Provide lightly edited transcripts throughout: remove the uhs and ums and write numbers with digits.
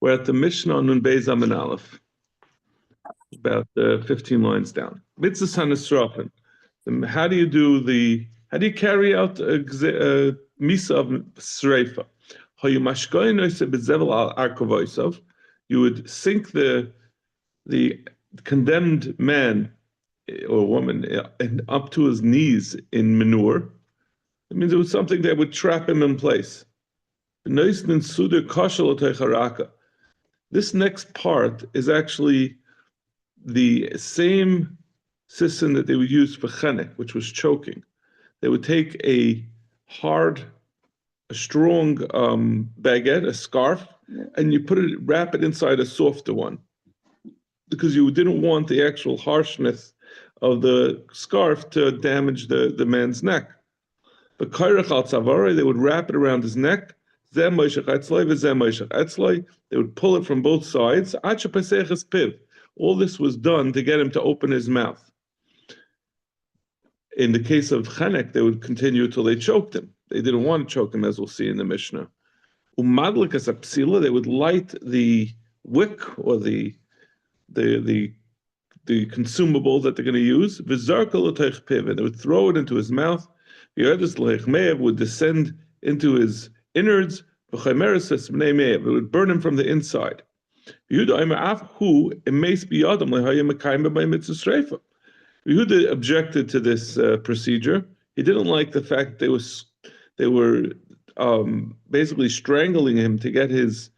We're at the Mishnah on Nun Beis Amin Aleph, about 15 lines down. Mitzvah Hanisrafen. How do you carry out a misa of sreifa? You would sink the condemned man or woman up to his knees in manure. It means it was something that would trap him in place. This next part is actually the same system that they would use for chenek, which was choking. They would take a strong baguette, a scarf, and you wrap it inside a softer one, because you didn't want the actual harshness of the scarf to damage the man's neck. But kairach al tzavara, they would wrap it around his neck. They would pull it from both sides. All this was done to get him to open his mouth. In the case of chenek, they would continue till they choked him. They didn't want to choke him, as we'll see in the Mishnah. They would light the wick or the consumable that they're going to use, and they would throw it into his mouth. Would descend into his innards. It would burn him from the inside. Yehuda objected to this procedure. He didn't like the fact that they were basically strangling him to get his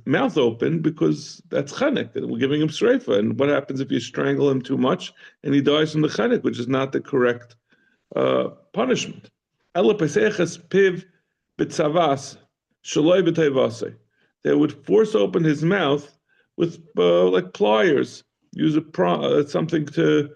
mouth open, because that's chenek, that we're giving him sreifa. And what happens if you strangle him too much and he dies from the chenek, which is not the correct punishment. They would force open his mouth with like pliers. Use something to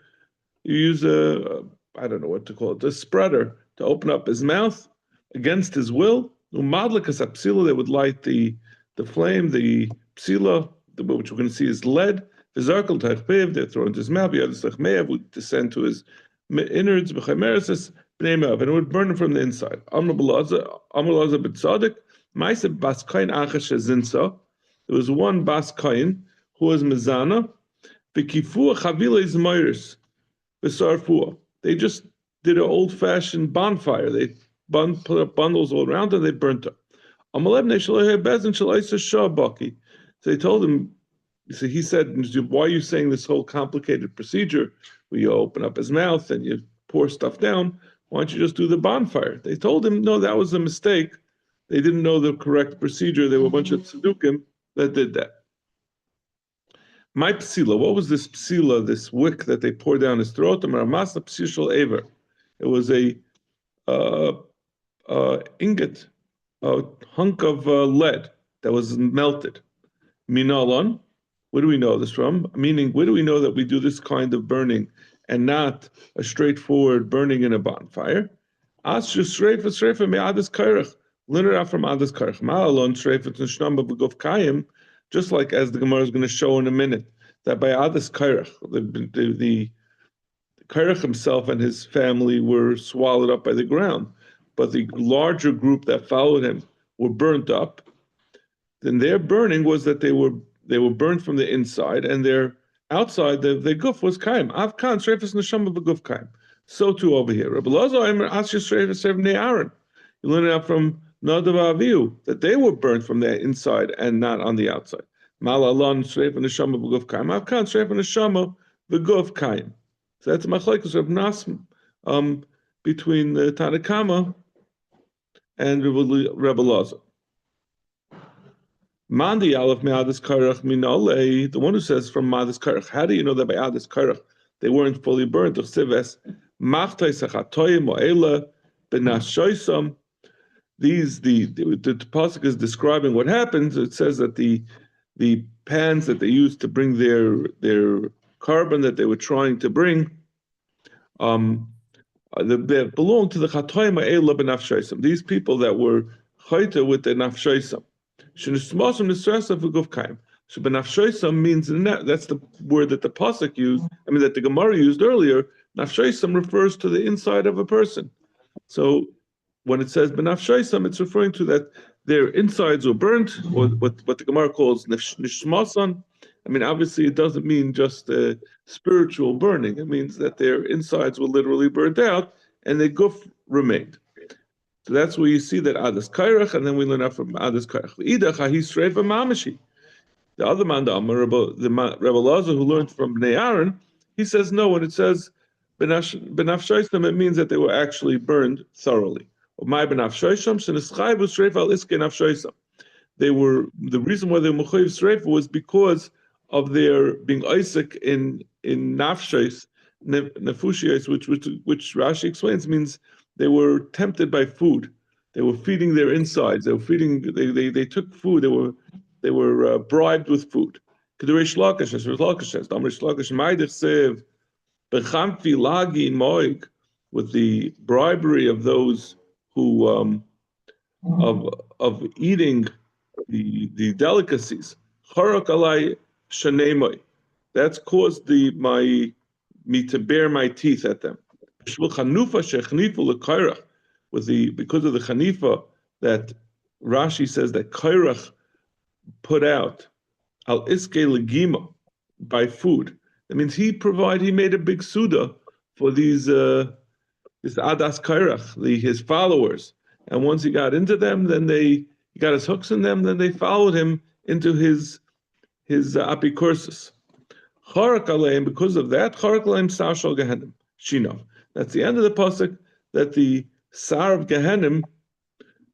use I don't know what to call it, a spreader, to open up his mouth against his will. They would light the flame, the psila, which we're going to see is lead. They throw into his mouth. Would descend to his innards, and it would burn him from the inside. There was one Bas Kain who was Mezana. They just did an old-fashioned bonfire. They put up bundles all around and they burnt them. So they told him, he said, why are you saying this whole complicated procedure where you open up his mouth and you pour stuff down? Why don't you just do the bonfire? They told him, no, that was a mistake. They didn't know the correct procedure. There were a bunch of tzedukim that did that. My psila, what was this psila, this wick that they poured down his throat? It was a ingot, a hunk of lead that was melted. Minalon, where do we know this from? Meaning, where do we know that we do this kind of burning and not a straightforward burning in a bonfire? Learn it out from Adas Karach. Ma'alon shreifet nishnam b'guf kayim. Just like as the Gemara is going to show in a minute, that by Adas Kairach, the Kairach himself and his family were swallowed up by the ground, but the larger group that followed him were burnt up. Then their burning was that they were burnt from the inside, and their outside, the guf was kaim. Avkan shreifes neshama b'guf kaim. So too over here. Rabbi Lozo Eimer Asher shreifes sevnei Aaron. You learn it out from Nadav Avihu, that they were burnt from the inside and not on the outside. Malalon shreif and neshama b'guf kaim. Avkan shreif and neshama b'guf kaim. So that's machlekes Reb Nassim between the Tanakama and Rebbe Lozo. Mandi Aleph me'adas karach minole, the one who says from Ma'adas Karach. How do you know that by Adas Karach they weren't fully burnt? The pasuk is describing what happens. It says that the pans that they used to bring their carbon that they were trying to bring, they belong to the chatoim ha'ela b'nafshaisam. These people that were chayta with the nafshaisam. Shenishmasam nisrasa v'guf kaim. So b'nafshaisam means that's the word that the pasuk used. I mean that the Gemara used earlier. Nafshaisam refers to the inside of a person. So when it says b'nafshaisam, it's referring to that their insides were burnt, or what the Gemara calls nishmasan. I mean, obviously, it doesn't mean just spiritual burning. It means that their insides were literally burnt out, and their guf remained. So that's where you see that Adas Kairach, and then we learn out from Adas Kairach. The other man, the Rebbe Lazar, who learned from Bnei Aaron, he says no. When it says benafshaisam, it means that they were actually burned thoroughly. They were, the reason why they were mechayiv sreifa was because of their being Isaac in nafshais, nefushis, which Rashi explains means they were tempted by food. They were feeding their insides. They were feeding. They took food. They were bribed with food. With the bribery of those who of eating the delicacies. That's caused me to bare my teeth at them. Because of the chanifa that Rashi says that Kairach put out al iske legima by food. That means he made a big suda for these this Adas Kairach, his followers. And once he got into them, then he got his hooks in them, then they followed him into his apikursus. Charak aleim, because of that, charak aleim sar shel Gehenim, shinov. That's the end of the pasuk, that the Sar of Gehenim,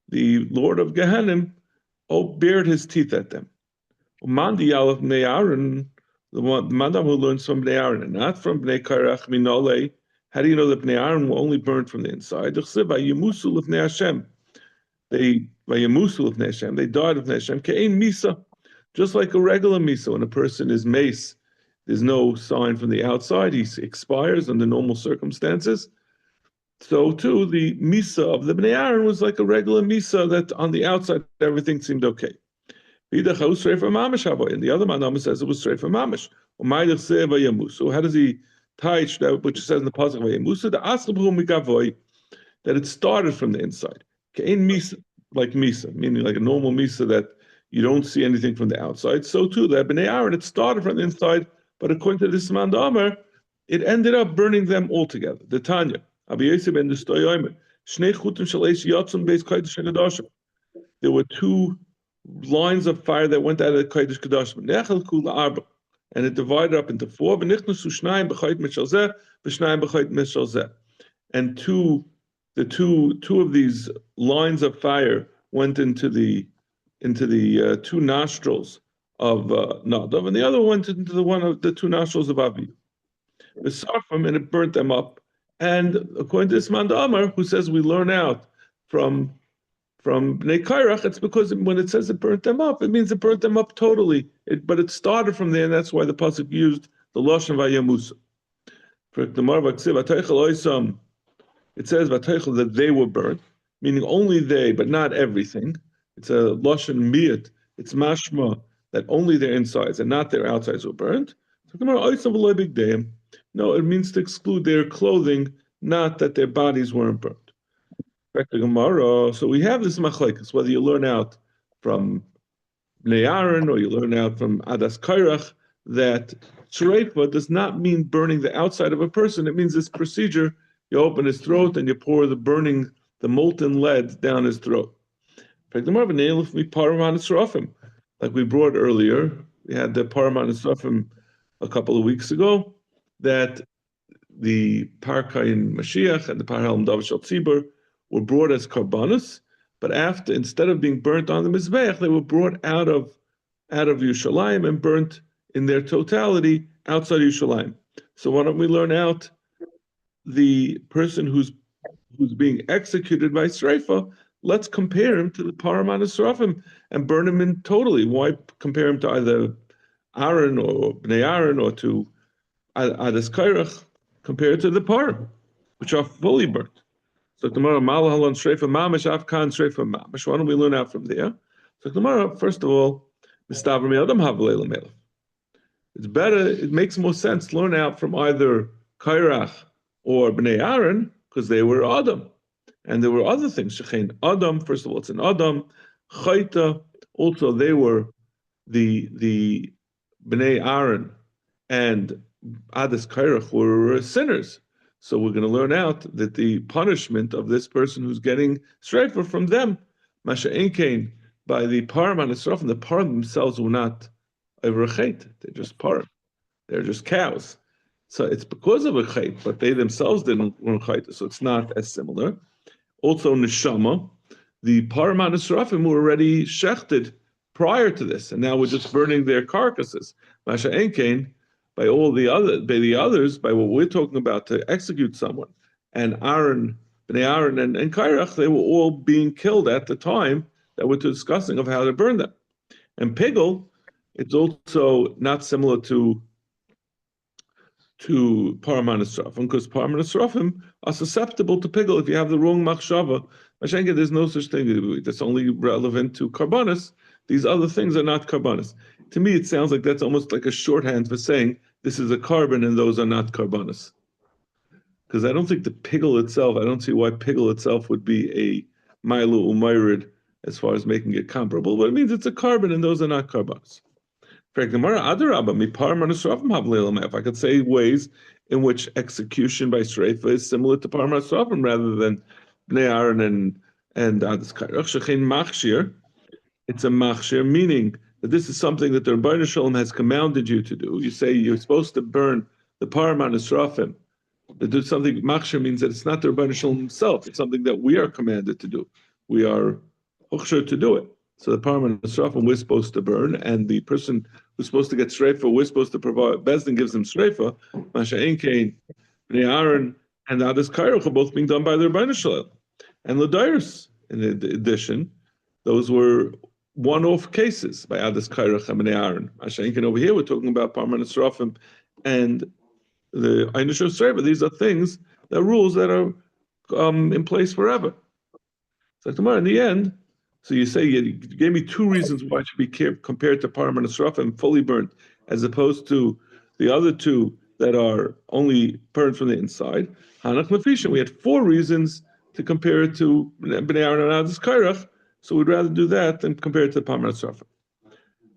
the Lord of Gehenim, bared his teeth at them. Mandi Yalef Bnei Aaron, the Madam who learns from Bnei Aaron and not from Bnei Kairach Minole. How do you know that Bnei Aaron were only burned from the inside? They died of Bnei Hashem. Ke'ein misa, just like a regular misa. When a person is mace, there's no sign from the outside. He expires under normal circumstances. So too, the misa of the Bnei Aaron was like a regular misa that on the outside everything seemed okay. And the other manama says it was straight from mamish. So how does he tie that which says in the pasuk vayemusu? The asabhu mikavoy, that it started from the inside. Kein misa, like misa, meaning like a normal misa that you don't see anything from the outside. So too, that Bnei Aaron, it started from the inside, but according to this man Amar, it ended up burning them all together. The Tanya. There were two lines of fire that went out of the Kodesh Kodashim, and it divided up into four. And two of these lines of fire went into the two nostrils of Nadav, and the other went into one of the two nostrils of Aviv. The Sarfim, and it burnt them up. And according to this man Amar, who says we learn out from Bnei Kairach, it's because when it says it burnt them up, it means it burnt them up totally. But it started from there, and that's why the pasuk used the lashon vayemusa. It says that they were burnt, meaning only they, but not everything. It's a lashon miyat. It's mashma that only their insides and not their outsides were burnt. No, it means to exclude their clothing, not that their bodies weren't burnt. Back to Gemara. So we have this machlekes, whether you learn out from Bnei Aaron or you learn out from Adas Kairach, that shreifa does not mean burning the outside of a person. It means this procedure: you open his throat and you pour the molten lead down his throat. Like we brought earlier, we had the Paraman Esrafim a couple of weeks ago, that the Parkai in Mashiach and the Parhal Dav Shal Tzibur were brought as karbanos, but instead of being burnt on the Mizbeach, they were brought out of Yerushalayim and burnt in their totality outside Yerushalayim. So why don't we learn out the person who's being executed by Sreifa? Let's compare him to the Paraman Esrafim and burn him in totally. Why compare him to either Aaron or Bnei Aaron or to Adas Kairach, compared to the Parim, which are fully burnt? So tomorrow, Malahal on Shreifa Mamish, Afkan Shreifa Mamish. Why don't we learn out from there? So tomorrow, first of all, Mistaver Me'adam Havleil Melech. It's better, it makes more sense to learn out from either Kairach or Bnei Aaron, because they were Adam. And there were other things. Shechein Adam, first of all, it's an Adam. Chayta, also they were the Bnei Aaron and Adas Kairach were sinners. So we're going to learn out that the punishment of this person who's getting streifer from them, Masha Enkain, by the Param and Esrafim, the Param themselves were not over a chait. They're just Param. They're just cows. So it's because of a chait, but they themselves didn't run chait, so it's not as similar. Also, Neshama, the Param and Esrafim were already shechted prior to this, and now we're just burning their carcasses. Masha Enkain, by the others, by what we're talking about to execute someone, and Aaron, Bnei Aaron and Kairach, they were all being killed at the time that we're discussing of how to burn them. And Pigel, it's also not similar to Param Esrafim, because Param Esrafim are susceptible to Pigel if you have the wrong machshava. Mashenka, there's no such thing that's only relevant to karbanis. These other things are not karbanis. To me, it sounds like that's almost like a shorthand for saying this is a carbon and those are not karbanis. Because I don't think the pigel itself, I don't see why pigel itself would be a mailu umayrid as far as making it comparable, but it means it's a carbon and those are not karbanis. If I could say ways in which execution by Shreifa is similar to Param Esrafim rather than Bnei Aaron and Adas Kairach, it's a machshir, meaning that this is something that the Rebbeinu Shalom has commanded you to do. You say you're supposed to burn the Param Esrafim. To do something, machshir means that it's not the Rebbeinu Shalom himself. It's something that we are commanded to do. We are hochshir to do it. So the Param Esrafim we're supposed to burn, and the person who's supposed to get shreifa, we're supposed to provide. Bezdin gives them shreifa. Masha Enkain, Bnei Aaron, and Adas Kairach are both being done by the Rebbeinu Shalom. And Ladairis, in addition, those were one-off cases by Adas Kairach and Bnei Aaron. Masha Enkain over here, we're talking about Param Esrafim and the Einish of Shreifa. These are things, they're rules that are in place forever. So tomorrow, in the end, so you say you gave me two reasons why it should be compared to Param Esrafim fully burnt, as opposed to the other two that are only burned from the inside. Hanach Lefisha, we had four reasons to compare it to Bnei Aaron and Adas Kairach, so we'd rather do that than compare it to Param Esrafim.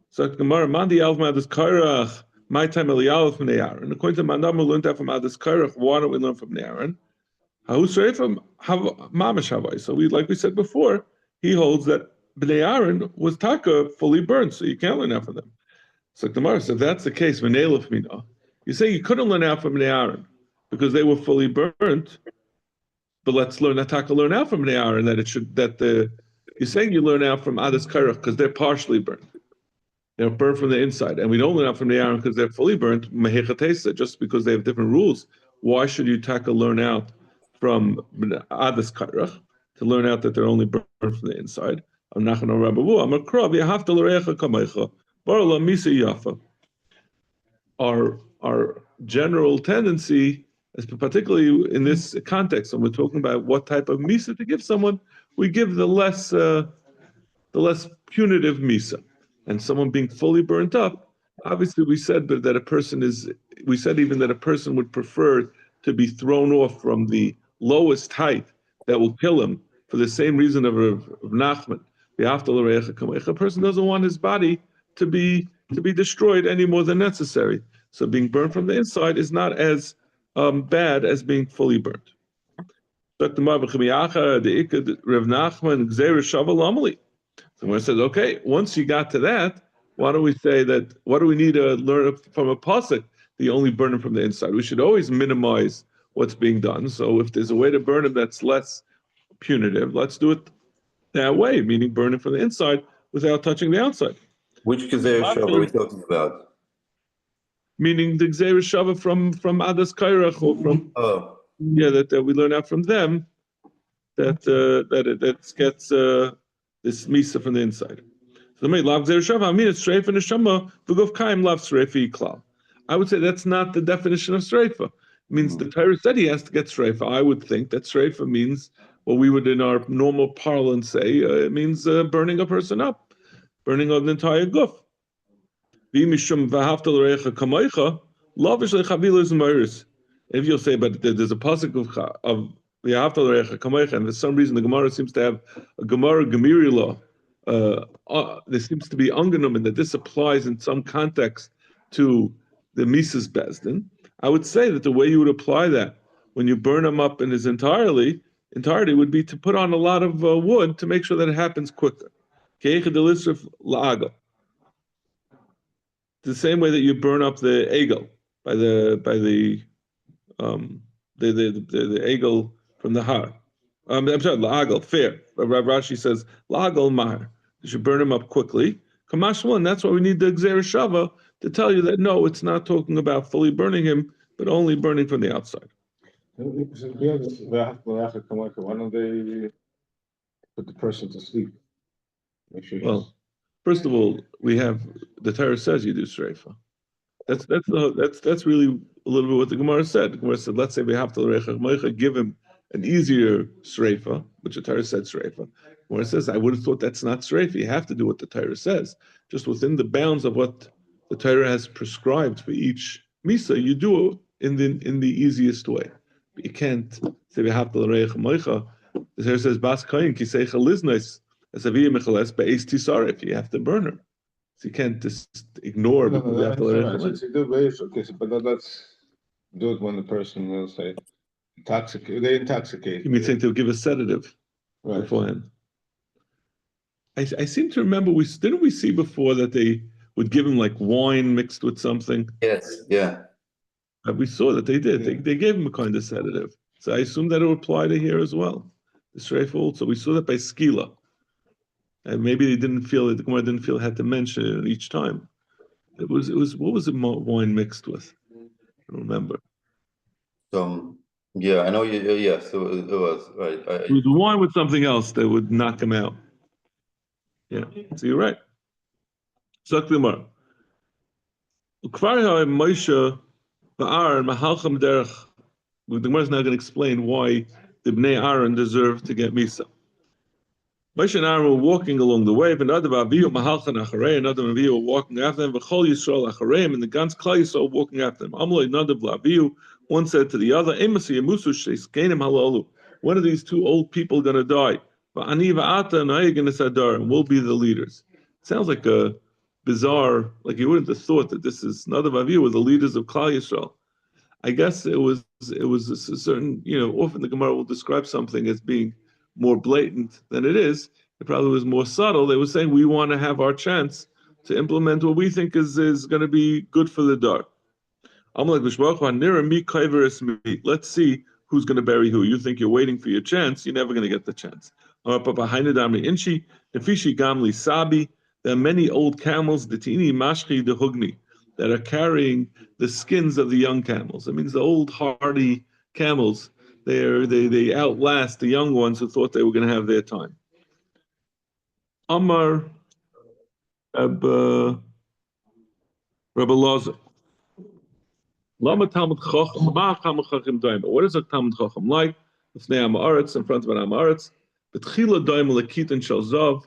So Gemara, Mandi Alf Adas Kairach, my time Eliyahu from Bnei Aaron. According to Mandam, we learned that from Adas Kairach. Why don't we learn from Bnei Aaron? So like we said before, he holds that Bnei Aaron was taka fully burned, so you can't learn out from them. So Gemara said, if that's the case, you say you couldn't learn out from Bnei Aaron because they were fully burnt, but let's learn out from Bnei Aaron you're saying you learn out from Adas Kairach because they're partially burned. They're burned from the inside, and we don't learn out from Bnei Aaron because they're fully burnt, just because they have different rules. Why should you learn out from Adas Kairach to learn out that they're only burned from the inside? Our general tendency, particularly in this context, when we're talking about what type of misa to give someone, we give the less punitive misa. And someone being fully burnt up, obviously we said even that a person would prefer to be thrown off from the lowest height that will kill him for the same reason of Nachman. A person doesn't want his body to be destroyed any more than necessary. So being burned from the inside is not as bad as being fully burnt. So when it says, okay, once you got to that, why don't we say that, what do we need to learn from a pasuk? The only burn him from the inside. We should always minimize what's being done. So if there's a way to burn him that's less punitive, let's do it that way, meaning burn him from the inside without touching the outside. Which Gezer Shava are we talking about? Meaning the Gezer Shava from Adas Kairach, or from that we learn out from them that gets this misa from the inside. So I would say that's not the definition of streifa. It means the Torah said he has to get streifa. I would think that streifa means what we would in our normal parlance say, it means burning a person up, burning an entire guf. If you'll say, but there's a pasuk of and for some reason the Gemara seems to have a Gemara Gemiri law there seems to be angenommen and that this applies in some context to the Mises Bezdin. I would say that the way you would apply that when you burn him up in his entirety would be to put on a lot of wood to make sure that it happens quicker. The same way that you burn up the egel by the egel from the har. I'm sorry, la'agel, fair. But Rashi says la'agel mahar. You should burn him up quickly. Kamashma, and that's why we need the Gzera Shava to tell you that no, it's not talking about fully burning him, but only burning from the outside. Why don't they put the person to sleep? Make sure Well, first of all, we have the Torah says you do Shreifa. That's really a little bit what the Gemara said. The Gemara said, let's say we have to give him an easier Shreifa, which the Torah said Shreifa. Gemara says, I would have thought that's not Shreifa. You have to do what the Torah says. Just within the bounds of what the Torah has prescribed for each Misa, you do it in the easiest way. But you can't say we have to the Torah says, Bas Kayin, Kiseicha Liznos, as a Via Micheles, Be'ez Tisarif, you have to burn her. So you can't just ignore. But let's do it when the person will say they intoxicate. You mean think they'll give a sedative beforehand? I seem to remember didn't we see before that they would give him like wine mixed with something? Yes, yeah. We saw that they did. Yeah. They gave him a kind of sedative. So I assume that it would apply to here as well. The straightforward. So we saw that by Skila. And maybe the Gemara didn't feel it had to mention it each time. It was what was the wine mixed with? I don't remember. Yeah, I know yeah, so it was right. It was wine with something else that would knock him out. Yeah, so you're right. Suck the Gemara. Moshe Ba'ar Mahalcham Derech. The Gemara is now going to explain why the Bnei Aaron deserve to get Misa. Moshe and Aaron were walking along the way, and other Avihu Mahalchan Acharei, another Avihu were walking after them, V'chol Yisrael Achareim, and the Gans Klal Yisrael walking after them. Amalei Nadav Avihu, one said to the other, Emasi Yamusu Sheiskenim Halalu. When are these two old people going to die? V'ani v'ata and Ayegin Esadar, and we'll be the leaders. It sounds like a bizarre, like you wouldn't have thought that this is Nadav Avihu were the leaders of Klal Yisrael. I guess it was a certain, often the Gemara will describe something as being more blatant than it is. It probably was more subtle. They were saying we want to have our chance to implement what we think is going to be good for the dar. Let's see who's going to bury who. You think you're waiting for your chance, you're never going to get the chance. There are many old camels, that are carrying the skins of the young camels. That means the old hardy camels. They outlast the young ones who thought they were going to have their time. Amar Rabbi Loza. Lama Talmud Chacham. What is a Talmud Chacham like? It's Am Haaretz, in front of an Am Haaretz. Betchila Daim Lekit and Shalzav.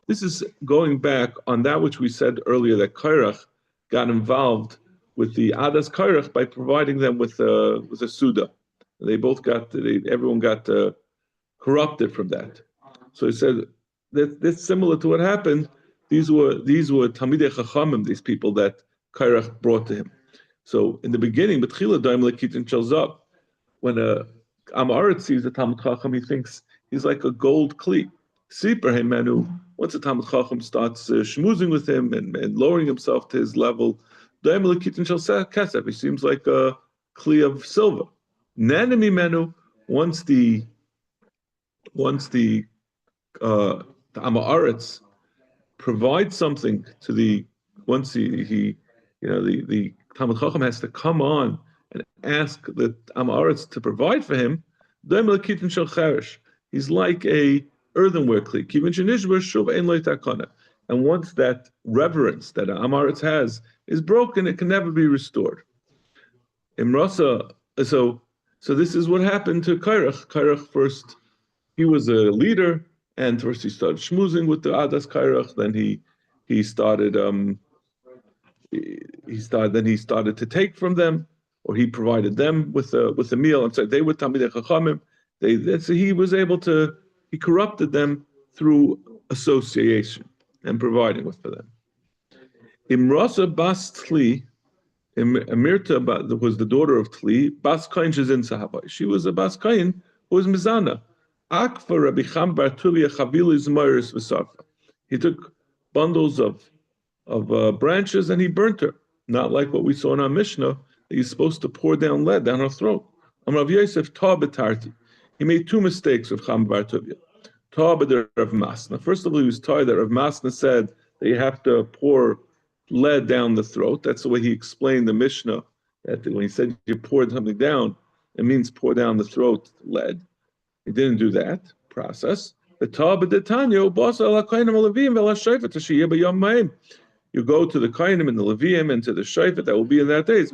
This is going back on that which we said earlier, that Kairach got involved with the Adas Kairach by providing them with a Suda. They both everyone got corrupted from that. So he said that's similar to what happened. These were Talmidei Chachamim, these people that Kairach brought to him. So in the beginning, B'tchila Daim Lekit Shalzav, when Am Haaretz sees a Talmud Chacham, he thinks he's like a gold kli. Siper Manu. Once the Talmud Chacham starts schmoozing with him and lowering himself to his level, Daim Lekit Shalzav Kesef, he seems like a kli of silver. Nanami Menu, once the Am Haaretz provides something to the Talmud Chacham has to come on and ask the Am Haaretz to provide for him. He's like a earthenware kli. And once that reverence that Am Haaretz has is broken, it can never be restored. Imrasa, so this is what happened to Kairach. Kairach first, he was a leader, and first he started schmoozing with the Adas Kairach. Then he started to take from them, or he provided them with a meal. I'm sorry, they were Talmidei Chachamim. He corrupted them through association and providing with for them. Imrasa Bas Tli, Amirta was the daughter of Tli, Bas Kain Shezin Sahabai. She was a Bas Kain who was Mizana. Akfa Rabbi Cham Bar Tuvia Chavili Zmayris V'Sarfa. He took bundles of branches and he burnt her. Not like what we saw in our Mishnah, that he's supposed to pour down lead down her throat. Rav Yosef Ta B'Tarti. He made two mistakes with Cham Bar Tuvia. Ta B'der Rav Masna. First of all, he was tired that Rav Masna said that you have to pour lead down the throat. That's the way he explained the Mishnah, that when he said you poured something down, it means pour down the throat lead. He didn't do that process. You go to the Kainim and the Leviim and to the Shofet that will be in that days.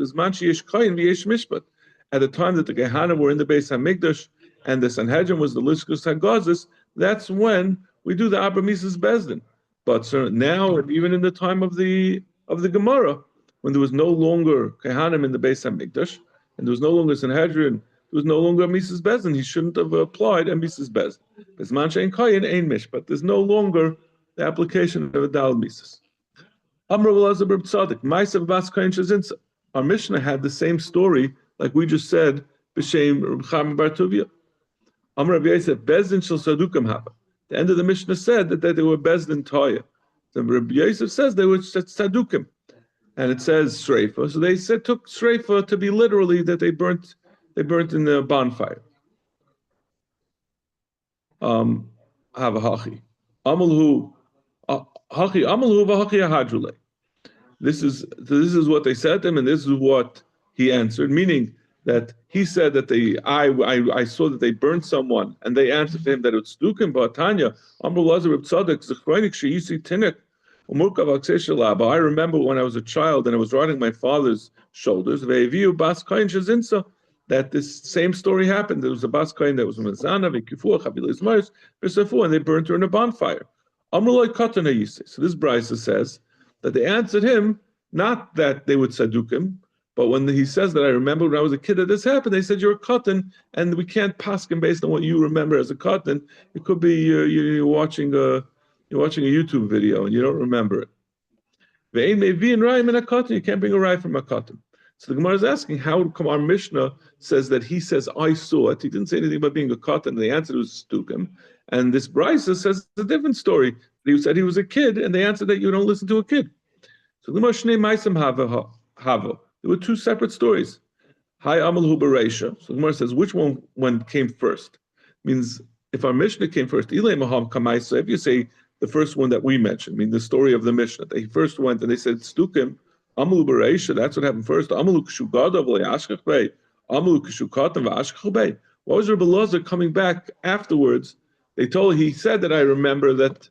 At the time that the Gehanim were in the Beis HaMikdash and the Sanhedrin was the Liskus HaGazis, that's when we do the Abramises Bezdin. But now, even in the time of the Gemara, when there was no longer Kehanim in the Beis HaMikdash, and there was no longer Sanhedrin, there was no longer Mises Bezdin, he shouldn't have applied a Mises Bezdin. Bezman she'ein kayin ein mishpat. There's no longer the application of a Dal Mises. Amr Elazar bar Tzadik, Ma'asav Bas Kain Shezinsa. Our Mishnah had the same story, like we just said, B'Shem Reb Cham Bar Tuvia. Amr Rav Yosef, Bezdin shel Sadukim haba. The end of the Mishnah said that they were Bezdin Toya. So Rabbi Yosef says they were Sadukim. And it says Sreifa. So they took Sreifa to be literally that they burnt in the bonfire. Havahachi. Amalhu Hachi Amalhu Vahachi Ahadrule. This is what they said to him, and this is what he answered, meaning that he said that I saw that they burned someone, and they answered to him that it's Dukim Ba'atanya, Amru Lazar Tzaddik, Zechronik Sheyisi Tinik, Umurkav Akseshalaba. I remember when I was a child and I was riding my father's shoulders, Ve'eviu Bas Kain Shezinsa, that this same story happened. There was a Bas Kain that was Mezana, V'kifu, Chavil Ismaris, V'sefu, and they burnt her in a bonfire. Amru Loi Katan Hayise. So this Brisa says that they answered him, not that they would Sadukim, but when he says that I remember when I was a kid that this happened, they said you're a cotton, and we can't paskin based on what you remember as a cotton. It could be you're watching a YouTube video and you don't remember it. You can't bring a rye from a cotton. So the Gemara is asking, how come our Mishnah says that he says I saw it? He didn't say anything about being a cotton. The answer was stukim, and this Brisa says a different story. He said he was a kid, and they answered that you don't listen to a kid. So the Gemara Shnei Ma'asim Hava. There were two separate stories. Hi Amal Hu Bereisha. So the Gemara says, which one came first? Means if our Mishnah came first, Ilay Maham Kamaisa, if you say the first one that we mentioned, I mean the story of the Mishnah, they first went and they said Stukim, Amal Hu Bereisha, that's what happened first. Amal Hu Kishugada V'Layashkach Bey, Amal Hu Kishukatan V'Ashkach Bey. What was Rabbi Elazar coming back afterwards? He said that I remember that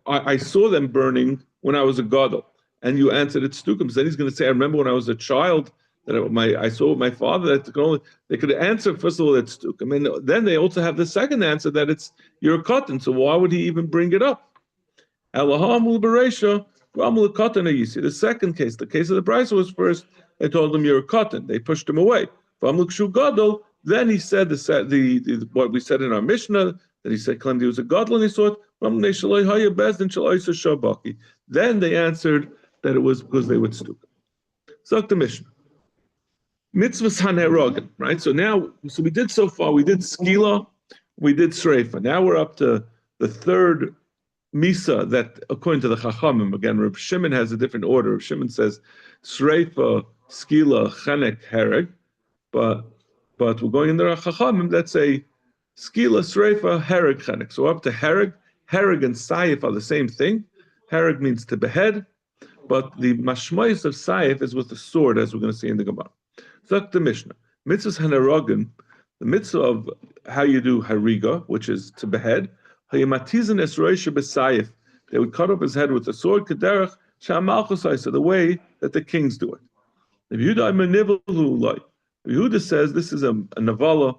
I saw them burning when I was a gadol. And you answered it's stukim. So then he's going to say, I remember when I was a child that I saw my father that they could answer first of all it's stukim, and then they also have the second answer that you're a cotton. So why would he even bring it up? The second case, the case of the Brisa was first. They told him you're a cotton. They pushed him away. Then he said the what we said in our Mishnah that he said claimed he was a gadol and he saw it. Then they answered that it was because they would stoop. So the Mishnah. Mitzvahs hanerogim, right? So we did so far, we did skila, we did sreifa. Now we're up to the third misa that, according to the Chachamim, again, Reb Shimon has a different order. Reb Shimon says sreifa, skila, chenek, hereg, but we're going in the Chachamim that say skila, sreifa, hereg, chenek. So up to hereg. Hereg and sayif are the same thing. Hereg means to behead, but the mashmois of sayif is with the sword, as we're going to see in the Gemara. So the Mishnah. Mitzvahs hanerogim, the mitzvah of how you do hariga, which is to behead. Hayamatizan esroisha b'sayif. They would cut off his head with a sword. Kederach shamalchusai, so the way that the kings do it. If Yehuda says this is a navala,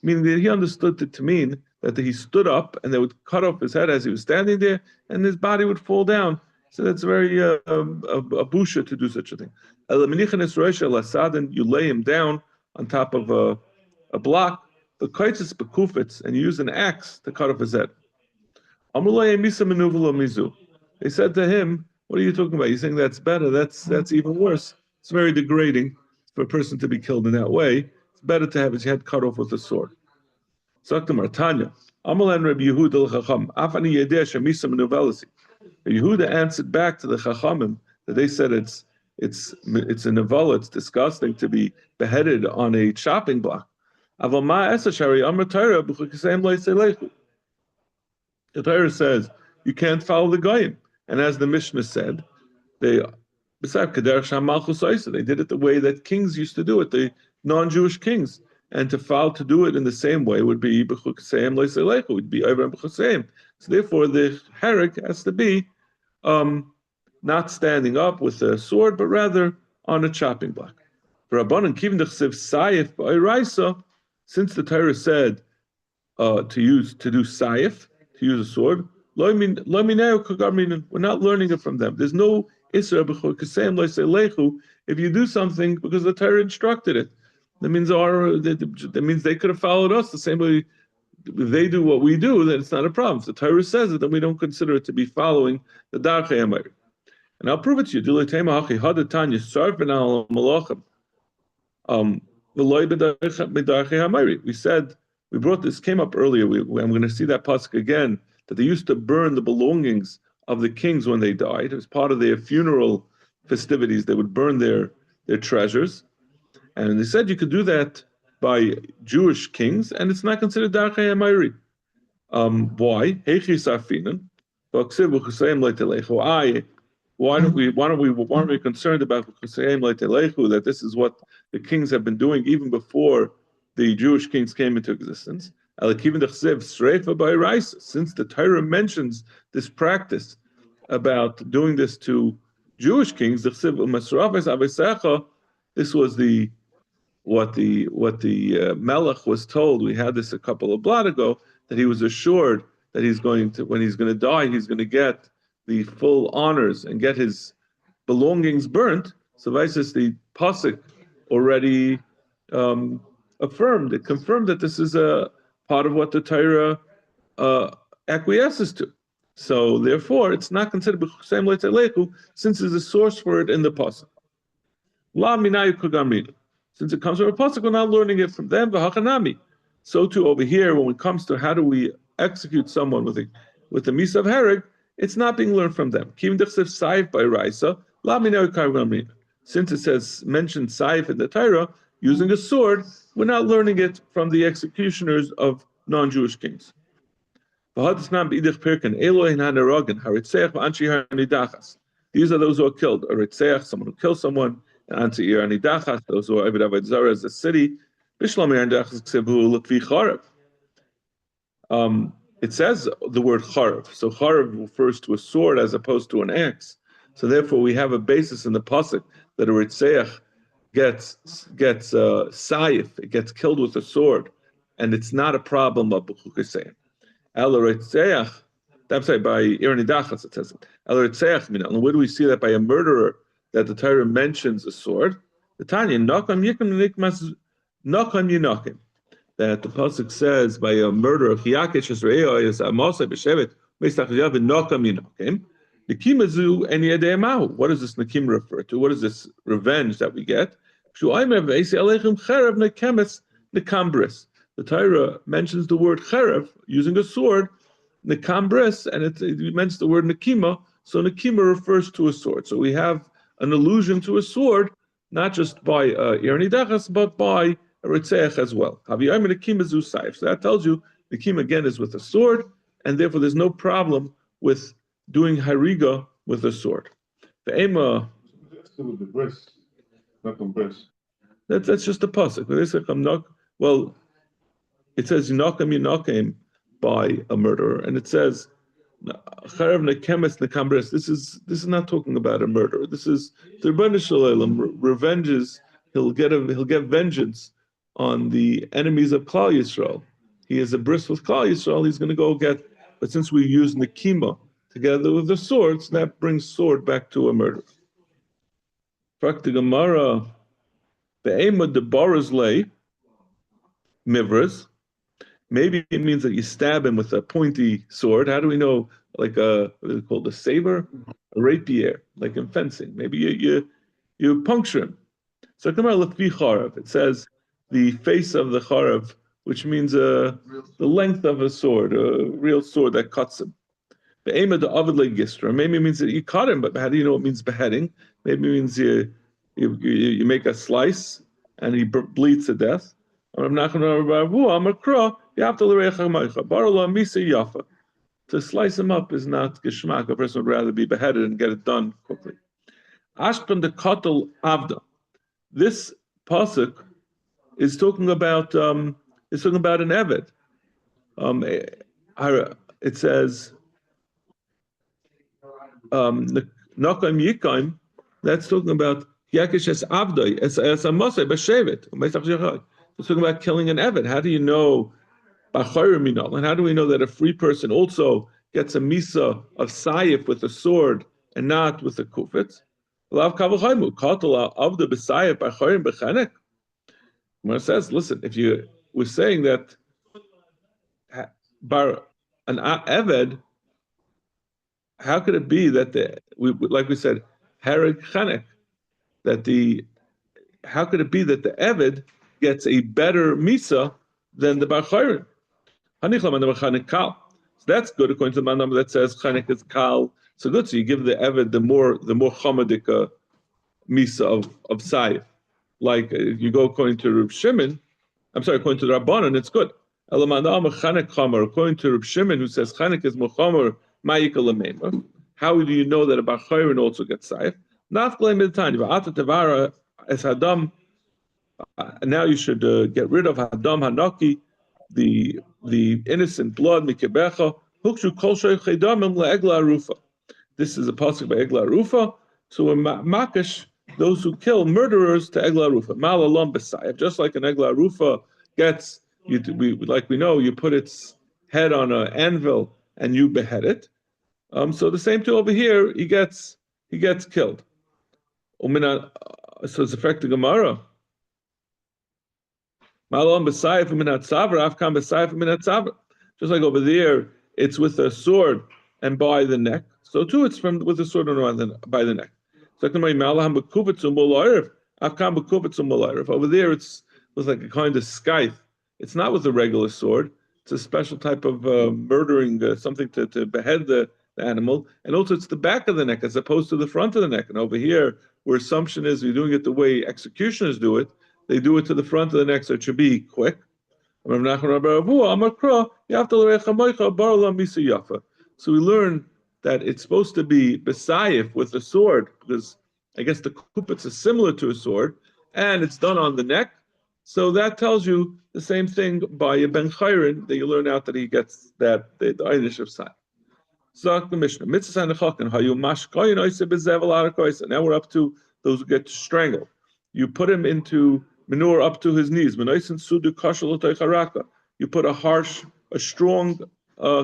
meaning that he understood it to mean that he stood up and they would cut off his head as he was standing there, and his body would fall down. So that's very a busha to do such a thing. And you lay him down on top of a block, the kaitzis bekufitz, and you use an axe to cut off his head. They said to him, "What are you talking about? You think that's better? That's even worse. It's very degrading for a person to be killed in that way. It's better to have his head cut off with a sword." Tanya, Yehuda answered back to the Chachamim that they said it's a novella, it's disgusting to be beheaded on a chopping block. The Torah says you can't follow the goyim, and as the Mishnah said, they did it the way that kings used to do it, the non-Jewish kings, and to do it in the same way would be would be so therefore the herek has to be not standing up with a sword, but rather on a chopping block. Since the Torah said to do sayif, to use a sword, we're not learning it from them. There's no isra if you do something because the Torah instructed it. That means they could have followed us the same way. If they do what we do, then it's not a problem. If the Torah says it, then we don't consider it to be following the Darchei Amari. And I'll prove it to you. We said, we brought this, came up earlier. I'm going to see that pasuk again, that they used to burn the belongings of the kings when they died. It was part of their funeral festivities. They would burn their treasures. And they said you could do that by Jewish kings, and it's not considered Darchei Amari. Why? Why aren't we concerned about that this is what the kings have been doing even before the Jewish kings came into existence? Since the Torah mentions this practice about doing this to Jewish kings, this was what the Melech was told. We had this a couple of blot ago, that he was assured that when he's going to die, he's going to get the full honors and get his belongings burnt. So Vaisis, the pasuk already confirmed that this is a part of what the Torah acquiesces to. So therefore, it's not considered since there's a source for it in the pasuk. Since it comes from a pasuk, we're not learning it from them. So too over here, when it comes to how do we execute someone with the misa of hereg, it's not being learned from them. Since it says mentioned saif in the Torah using a sword, we're not learning it from the executioners of non-Jewish kings. These are those who are killed. A ritzeach, someone who kills someone, and anti-ir anidachas, those who are Eved Zara as a city. It says the word charav. So charav refers to a sword as opposed to an axe. So therefore, we have a basis in the pasuk that a ritzeach gets saif, it gets killed with a sword, and it's not a problem of b'chukaseyim. El ritzeach, I'm sorry, by iranidachas it says it. El ritzeach minal. Where do we see that by a murderer that the Torah mentions a sword? The Tanya nakam yikim nikmas nakam yinakim. That the pasuk says by a murderer, what does this nakim refer to? What is this revenge that we get? The Torah mentions the word cherev using a sword, nekambris, and it mentions the word nekima. So nekima refers to a sword. So we have an allusion to a sword, not just by iranidachas, but by a ritzeach as well. So that tells you the kim again is with a sword, and therefore there's no problem with doing hariga with a sword. The ema. With the breast, not on breast. That's just a pasuk. Well, it says yinakim by a murderer, and it says charev nekemes nekambres. This is not talking about a murderer. This is the Rebbeinu Shalom revenges. He'll get vengeance on the enemies of Klal Yisrael. He is a bris with Klal Yisrael. He's going to go get. But since we use nekima together with the swords, that brings sword back to a murder. Prakti Gemara, be'ema de baras lei mivras. Maybe it means that you stab him with a pointy sword. How do we know? Like what is it called? A saber, a rapier, like in fencing. Maybe you puncture him. So it says the face of the charav, which means the length of a sword, a real sword that cuts him. The aim of the avid gistra. Maybe it means that you cut him, but how do you know it means beheading? Maybe it means you make a slice and he bleeds to death. To slice him up is not geschmack. A person would rather be beheaded and get it done quickly. Ashkan the kotel avda. This pasuk is talking about an eved. It says Nakam Yikaim. That's talking about Yakish es Avdoi as a Moshe b'Shevet. It's talking about killing an eved. How do you know B'Chayrim Minol? And how do we know that a free person also gets a misa of sayif with a sword and not with a kufetz? Lav kavachaymu katal avda b'sayif B'Chayrim b'Chenek. When it says, listen, if you were saying that an eved, how could it be that like we said, Hereg Chanek, how could it be that the Eved gets a better Misa than the Bachayrin? So that's good according to the Manam that says Chanek is Kal. So good. So you give the Eved the more Chamadik Misa of Sayif. Like you go according to Reb Shimon, according to the Rabbanan, it's good. According to Reb Shimon, who says Chanek is Muhammad. How do you know that a Bachayrin also gets Saif? Not claim the time. As Hadam, now you should get rid of Hadam Hanaki, the innocent blood, Mikebecha. Hukshu Kol Chedamim LeEgla Rufa. This is a pasuk by Egla Rufa. So we're Makash, those who kill murderers to Egla Rufa. Malalam B'Saif. Just like an Egla Rufa gets, you put its head on an anvil and you behead it. So the same too over here, he gets killed. So it's affecting Gemara. Just like over there, it's with a sword and by the neck. So too, it's with a sword and by the neck. Over there, it's with like a kind of scythe. It's not with a regular sword. It's a special type of murdering, something to behead the animal, and also it's the back of the neck as opposed to the front of the neck. And over here, where assumption is you're doing it the way executioners do it, they do it to the front of the neck, so it should be quick. So we learn that it's supposed to be besayif with a sword, because I guess the kupitz is similar to a sword, and it's done on the neck. So that tells you the same thing by a ben chayrin, that you learn out that he gets the einish of sayif. Zak the Mishnah. Mitzvah and Chakan. Hayu mashkoyin oise bezevel arakoisa. Now we're up to those who get strangled. You put him into manure up to his knees. Menoisen sudu kashal haraka. You put a strong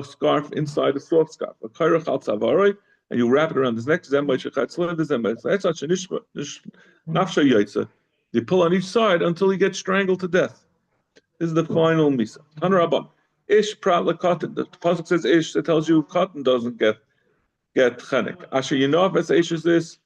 scarf inside a soft scarf. A kairach al tzavaroi, and you wrap it around his neck. Zembay shechatzlin zembay. That's such a nafsha yaitza. You pull on each side until he gets strangled to death. This is the final misa. Tanarabban. Ish prat cotton. The pasuk says ish. That tells you cotton doesn't get chenek. Asher yinov es ish is this,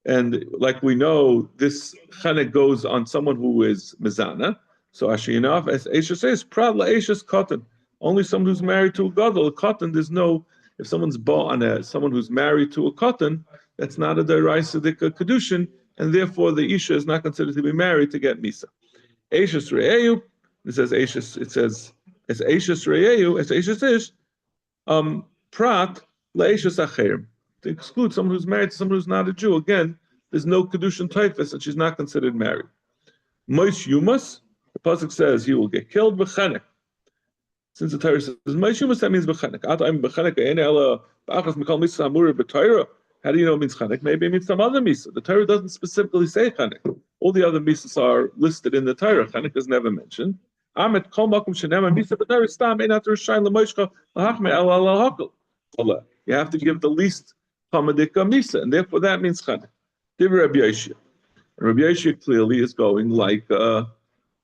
and like we know, this chenek goes on someone who is mezana. So asher yinov es ish says prat ish is cotton. Only someone who's married to a gadol. A cotton, there's no. If someone's bought on someone who's married to a cotton, that's not a deraisa kedushin, and therefore the isha is not considered to be married to get misa. Eishas re'eyu. It says eishas. It says. As Eishas Re'eyu, as Eishas Ish, Prat Le'eishas Acherim. To exclude someone who's married to someone who's not a Jew. Again, there's no Kedushin Taifas, and she's not considered married. Moish Yumas, the pasuk says he will get killed b'chenek. Since the Torah says Moish Yumas, that means b'chenek. Atayim b'chenek e'ene ela b'achas mikal misa amuri b'Torah. How do you know it means chenek? Maybe it means some other misa. The Torah doesn't specifically say chenek. All the other misas are listed in the Torah. Chenek is never mentioned. Amit kol makom shenema misa b'Torah stam ein ater shayin l'moishcha l'hachme el al hakol. You have to give the least hamadika misa, and therefore that means chenek. Div Rabbi Yeshua. Rabbi Yeshua clearly is going like the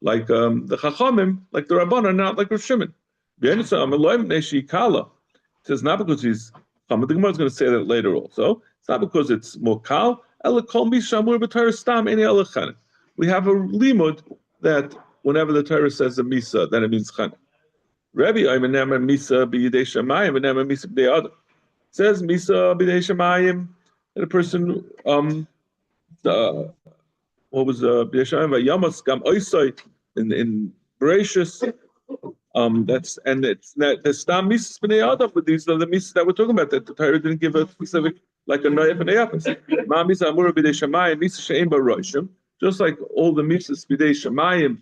Chachamim, like the Rabbanan, not like Rav Shimon. It says not because he's the Gemara is going to say that later also. It's not because it's mokal. We have a limud that whenever the Torah says a misa, then it means chanek. Rabbi Aymanema misa b'yidei shamayim and nema misa b'yidei adam. Says misa b'yidei shamayim that a person what was b'yidei shamayim v'yamas gam oisai in Bereshis. That's and it's not the stam misas b'nei adam, but these are the misas that we're talking about. That the Torah didn't give a specific like a noyef and ayafas. Ma misa amura b'nei shamayim misa she'em baroshim. Just like all the misas b'nei shamayim,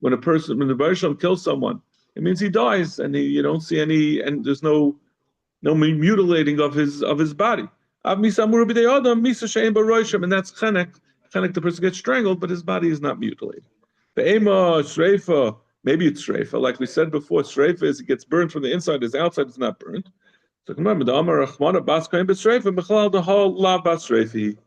when the Baruch kills someone, it means he dies, and you don't see any, and there's no mutilating of his body. Av misa amura b'nei adam misa she'em baroshim, and that's chenek. Chenek, the person gets strangled, but his body is not mutilated. The ema shreifa. Maybe it's shreifa, like we said before. Shreifa is it gets burned from the inside, his outside is not burned. So remember, the Amar Rachmana Bas Kohen B'Shreifa, B'Chalal the whole La Bas Shreifi.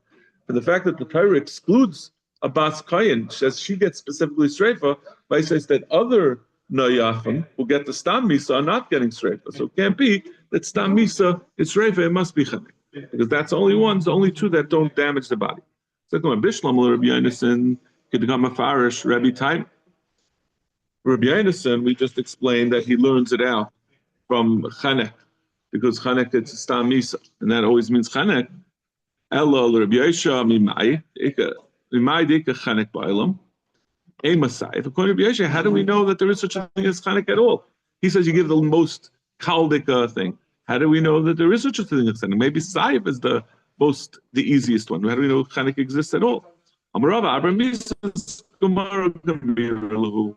For the fact that the Torah excludes a Bas Kohen, says she gets specifically shreifa, but he says that other Noyachim who get the Stam Misa are not getting shreifa. So it can't be that Stam Misa is shreifa, it must be Chanek. Because that's the only two that don't damage the body. So come on, Bishlam Rabbi Yonason, Kedgam Afarish, Rabbi Time. Rabbi Yonason, we just explained that he learns it out from Chanek, because Chanek it's a Stam Misa, and that always means Chanek. Elo Rabbi Yosha Mimai Dika Chanek Bailam Emasai. According to Rabbi Yosha, how do we know that there is such a thing as Chanek at all? He says you give the most Chaldika thing. How do we know that there is such a thing as Chanek? Maybe Saif is the easiest one. How do we know Chanek exists at all? Amarava Abraham Misas Gemara Gemirilu.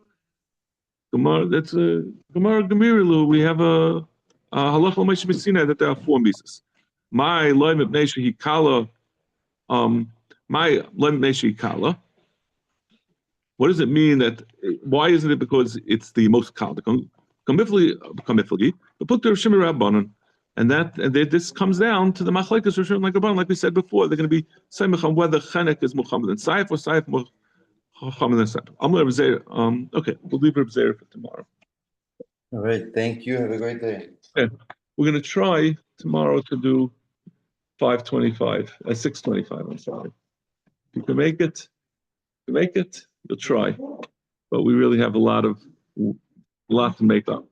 Gemara, that's a Gemara Gemirilu. We have a halacha Moshe Messina that there are 4 misas. My loy mepnei hikala. My loy mepnei hikala. What does it mean that? Why isn't it because it's the most kal? Kamifli, but put the Shimon Rabbanon, and this comes down to the machlekes Rishon like Rabbanon, like we said before. They're going to be samech on whether chenek is Muhammad and Saif or Saif Muhammad and Saif. I'm going to okay, we'll leave Reb Zeir for tomorrow. All right, thank you. Have a great day. Okay. We're going to try tomorrow to do 625. I'm sorry. If you can make it, you'll try. But we really have a lot to make up.